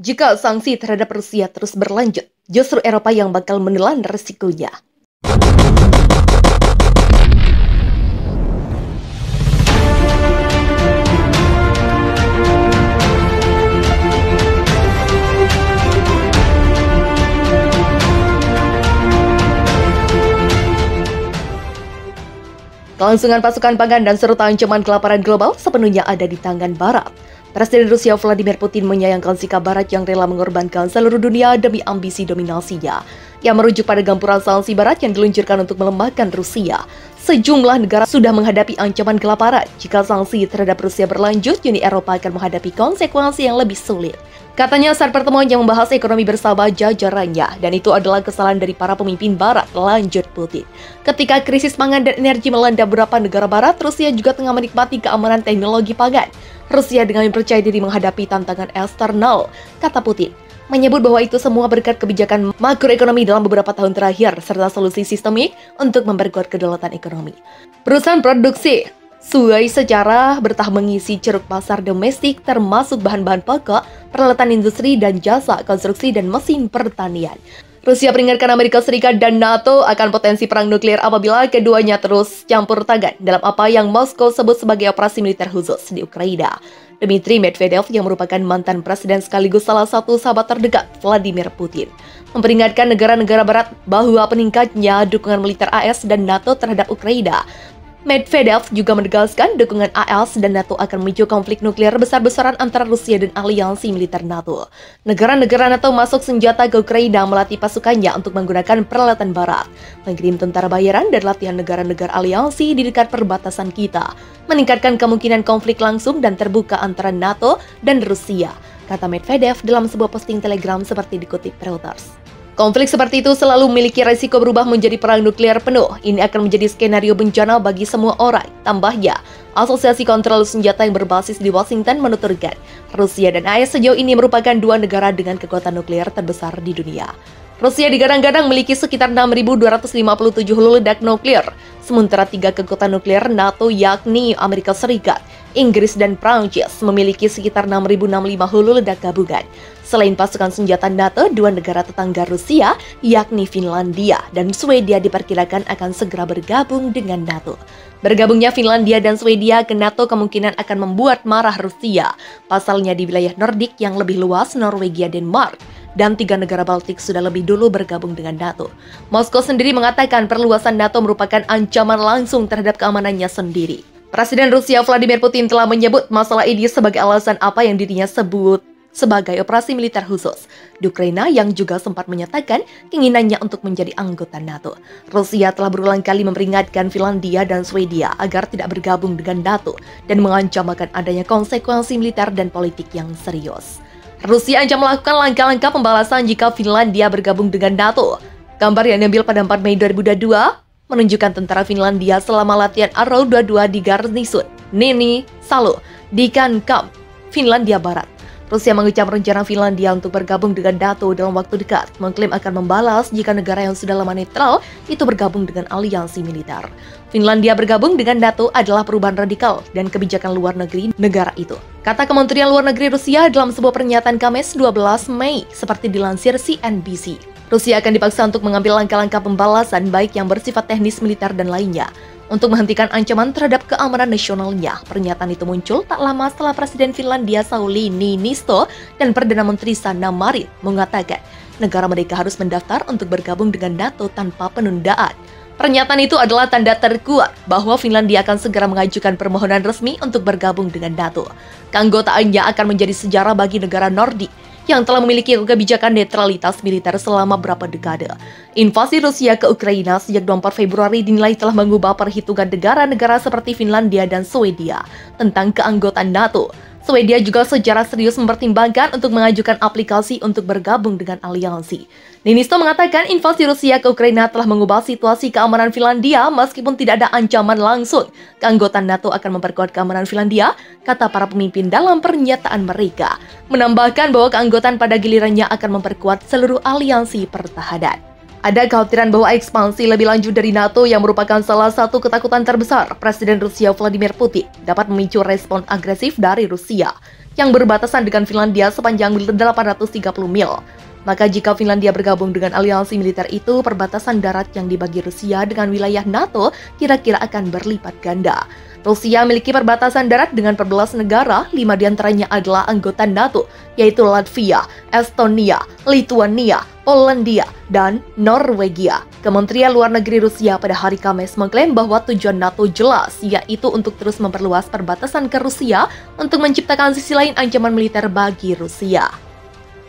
Jika sanksi terhadap Rusia terus berlanjut, justru Eropa yang bakal menelan resikonya. Kelangsungan pasokan pangan dan serta ancaman kelaparan global sepenuhnya ada di tangan Barat. Presiden Rusia Vladimir Putin menyayangkan sikap Barat yang rela mengorbankan seluruh dunia demi ambisi dominasinya, yang merujuk pada gempuran sanksi Barat yang diluncurkan untuk melemahkan Rusia. Sejumlah negara sudah menghadapi ancaman kelaparan. Jika sanksi terhadap Rusia berlanjut, Uni Eropa akan menghadapi konsekuensi yang lebih sulit. Katanya saat pertemuan yang membahas ekonomi bersama jajarannya, dan itu adalah kesalahan dari para pemimpin Barat, lanjut Putin. Ketika krisis pangan dan energi melanda beberapa negara Barat, Rusia juga tengah menikmati keamanan teknologi pangan. Rusia dengan percaya diri menghadapi tantangan eksternal, kata Putin. Menyebut bahwa itu semua berkat kebijakan makroekonomi dalam beberapa tahun terakhir, serta solusi sistemik untuk memperkuat kedaulatan ekonomi. Perusahaan produksi Suai secara bertahap mengisi ceruk pasar domestik termasuk bahan-bahan pokok, peralatan industri dan jasa, konstruksi dan mesin pertanian. Rusia peringatkan Amerika Serikat dan NATO akan potensi perang nuklir apabila keduanya terus campur tangan dalam apa yang Moskow sebut sebagai operasi militer khusus di Ukraina. Dmitry Medvedev yang merupakan mantan presiden sekaligus salah satu sahabat terdekat Vladimir Putin memperingatkan negara-negara Barat bahwa peningkatnya dukungan militer AS dan NATO terhadap Ukraina. Medvedev juga menegaskan dukungan AS dan NATO akan memicu konflik nuklir besar-besaran antara Rusia dan aliansi militer NATO. Negara-negara NATO masuk senjata ke Ukraina melatih pasukannya untuk menggunakan peralatan Barat, mengirim tentara bayaran dan latihan negara-negara aliansi di dekat perbatasan kita, meningkatkan kemungkinan konflik langsung dan terbuka antara NATO dan Rusia, kata Medvedev dalam sebuah posting Telegram seperti dikutip Reuters. Konflik seperti itu selalu memiliki risiko berubah menjadi perang nuklir penuh. Ini akan menjadi skenario bencana bagi semua orang. Tambahnya, Asosiasi Kontrol Senjata yang berbasis di Washington menuturkan, Rusia dan AS sejauh ini merupakan dua negara dengan kekuatan nuklir terbesar di dunia. Rusia digadang-gadang memiliki sekitar 6.257 hulu ledak nuklir, sementara tiga kekuatan nuklir NATO yakni Amerika Serikat, Inggris dan Prancis memiliki sekitar 6.065 hulu ledak gabungan. Selain pasukan senjata NATO, dua negara tetangga Rusia, yakni Finlandia dan Swedia diperkirakan akan segera bergabung dengan NATO. Bergabungnya Finlandia dan Swedia ke NATO kemungkinan akan membuat marah Rusia. Pasalnya di wilayah Nordik yang lebih luas, Norwegia, Denmark, dan tiga negara Baltik sudah lebih dulu bergabung dengan NATO. Moskow sendiri mengatakan perluasan NATO merupakan ancaman langsung terhadap keamanannya sendiri. Presiden Rusia Vladimir Putin telah menyebut masalah ini sebagai alasan apa yang dirinya sebut sebagai operasi militer khusus di Ukraina, yang juga sempat menyatakan keinginannya untuk menjadi anggota NATO. Rusia telah berulang kali memperingatkan Finlandia dan Swedia agar tidak bergabung dengan NATO dan mengancam akan adanya konsekuensi militer dan politik yang serius. Rusia ancam melakukan langkah-langkah pembalasan jika Finlandia bergabung dengan NATO. Gambar yang diambil pada 4 Mei 2022 menunjukkan tentara Finlandia selama latihan Arrow 22 di Garnison Nini Salo di Kankam, Finlandia Barat. Rusia mengecam rencana Finlandia untuk bergabung dengan NATO dalam waktu dekat, mengklaim akan membalas jika negara yang sudah lama netral itu bergabung dengan aliansi militer. Finlandia bergabung dengan NATO adalah perubahan radikal dan kebijakan luar negeri negara itu, kata Kementerian Luar Negeri Rusia dalam sebuah pernyataan Kamis 12 Mei, seperti dilansir CNBC. Rusia akan dipaksa untuk mengambil langkah-langkah pembalasan baik yang bersifat teknis, militer, dan lainnya untuk menghentikan ancaman terhadap keamanan nasionalnya. Pernyataan itu muncul tak lama setelah Presiden Finlandia Sauli Niinisto dan Perdana Menteri Sanna Marin mengatakan negara mereka harus mendaftar untuk bergabung dengan NATO tanpa penundaan. Pernyataan itu adalah tanda terkuat bahwa Finlandia akan segera mengajukan permohonan resmi untuk bergabung dengan NATO. Keanggotaannya akan menjadi sejarah bagi negara Nordik yang telah memiliki kebijakan netralitas militer selama beberapa dekade. Invasi Rusia ke Ukraina sejak 24 Februari dinilai telah mengubah perhitungan negara-negara seperti Finlandia dan Swedia tentang keanggotaan NATO. Swedia juga secara serius mempertimbangkan untuk mengajukan aplikasi untuk bergabung dengan aliansi. Niinisto mengatakan invasi Rusia ke Ukraina telah mengubah situasi keamanan Finlandia meskipun tidak ada ancaman langsung. Keanggotaan NATO akan memperkuat keamanan Finlandia, kata para pemimpin dalam pernyataan mereka. Menambahkan bahwa keanggotaan pada gilirannya akan memperkuat seluruh aliansi pertahanan. Ada kekhawatiran bahwa ekspansi lebih lanjut dari NATO yang merupakan salah satu ketakutan terbesar Presiden Rusia Vladimir Putin dapat memicu respon agresif dari Rusia. yang berbatasan dengan Finlandia sepanjang 830 mil. Maka jika Finlandia bergabung dengan aliansi militer itu, perbatasan darat yang dibagi Rusia dengan wilayah NATO kira-kira akan berlipat ganda. Rusia memiliki perbatasan darat dengan 14 negara, 5 diantaranya adalah anggota NATO, yaitu Latvia, Estonia, Lituania, Polandia, dan Norwegia. Kementerian Luar Negeri Rusia pada hari Kamis mengklaim bahwa tujuan NATO jelas, yaitu untuk terus memperluas perbatasan ke Rusia untuk menciptakan sisi lain ancaman militer bagi Rusia.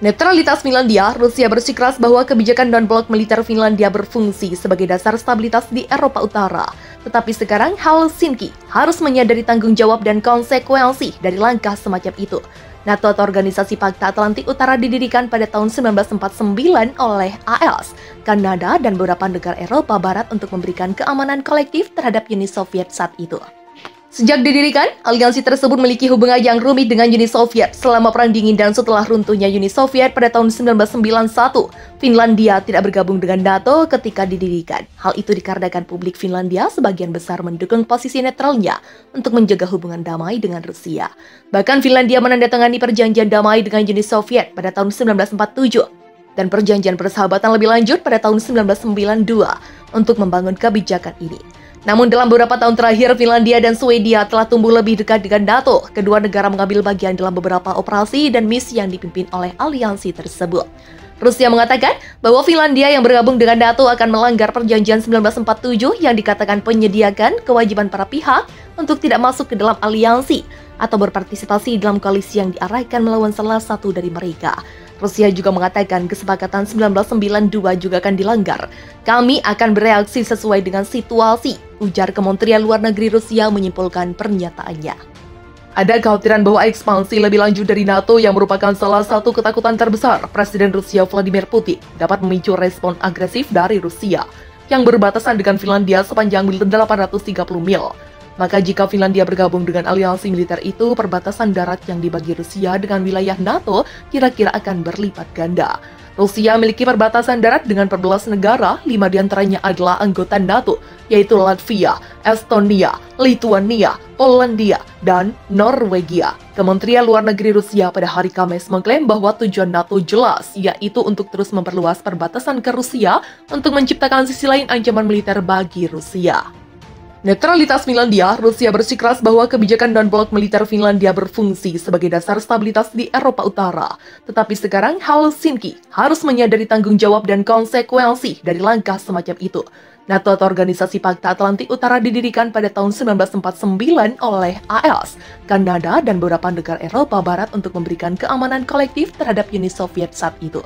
Netralitas Finlandia, Rusia bersikeras bahwa kebijakan non-blok militer Finlandia berfungsi sebagai dasar stabilitas di Eropa Utara. Tetapi sekarang Helsinki harus menyadari tanggung jawab dan konsekuensi dari langkah semacam itu. NATO atau Organisasi Pakta Atlantik Utara didirikan pada tahun 1949 oleh AS, Kanada, dan beberapa negara Eropa Barat untuk memberikan keamanan kolektif terhadap Uni Soviet saat itu. Sejak didirikan, aliansi tersebut memiliki hubungan yang rumit dengan Uni Soviet selama Perang Dingin dan setelah runtuhnya Uni Soviet pada tahun 1991. Finlandia tidak bergabung dengan NATO ketika didirikan. Hal itu dikarenakan publik Finlandia sebagian besar mendukung posisi netralnya untuk menjaga hubungan damai dengan Rusia. Bahkan Finlandia menandatangani perjanjian damai dengan Uni Soviet pada tahun 1947 dan perjanjian persahabatan lebih lanjut pada tahun 1992 untuk membangun kebijakan ini. Namun dalam beberapa tahun terakhir, Finlandia dan Swedia telah tumbuh lebih dekat dengan NATO. Kedua negara mengambil bagian dalam beberapa operasi dan misi yang dipimpin oleh aliansi tersebut. Rusia mengatakan bahwa Finlandia yang bergabung dengan NATO akan melanggar perjanjian 1947 yang dikatakan menyediakan kewajiban para pihak untuk tidak masuk ke dalam aliansi atau berpartisipasi dalam koalisi yang diarahkan melawan salah satu dari mereka. Rusia juga mengatakan kesepakatan 1992 juga akan dilanggar. Kami akan bereaksi sesuai dengan situasi, ujar Kementerian Luar Negeri Rusia menyimpulkan pernyataannya. Ada kekhawatiran bahwa ekspansi lebih lanjut dari NATO yang merupakan salah satu ketakutan terbesar Presiden Rusia Vladimir Putin dapat memicu respon agresif dari Rusia yang berbatasan dengan Finlandia sepanjang 830 mil. Maka jika Finlandia bergabung dengan aliansi militer itu, perbatasan darat yang dibagi Rusia dengan wilayah NATO kira-kira akan berlipat ganda. Rusia memiliki perbatasan darat dengan 14 negara, 5 diantaranya adalah anggota NATO, yaitu Latvia, Estonia, Lituania, Polandia, dan Norwegia. Kementerian Luar Negeri Rusia pada hari Kamis mengklaim bahwa tujuan NATO jelas, yaitu untuk terus memperluas perbatasan ke Rusia untuk menciptakan sisi lain ancaman militer bagi Rusia. Netralitas Finlandia, Rusia bersikeras bahwa kebijakan non-blok militer Finlandia berfungsi sebagai dasar stabilitas di Eropa Utara. Tetapi sekarang Helsinki harus menyadari tanggung jawab dan konsekuensi dari langkah semacam itu. NATO atau Organisasi Pakta Atlantik Utara didirikan pada tahun 1949 oleh AS, Kanada, dan beberapa negara Eropa Barat untuk memberikan keamanan kolektif terhadap Uni Soviet saat itu.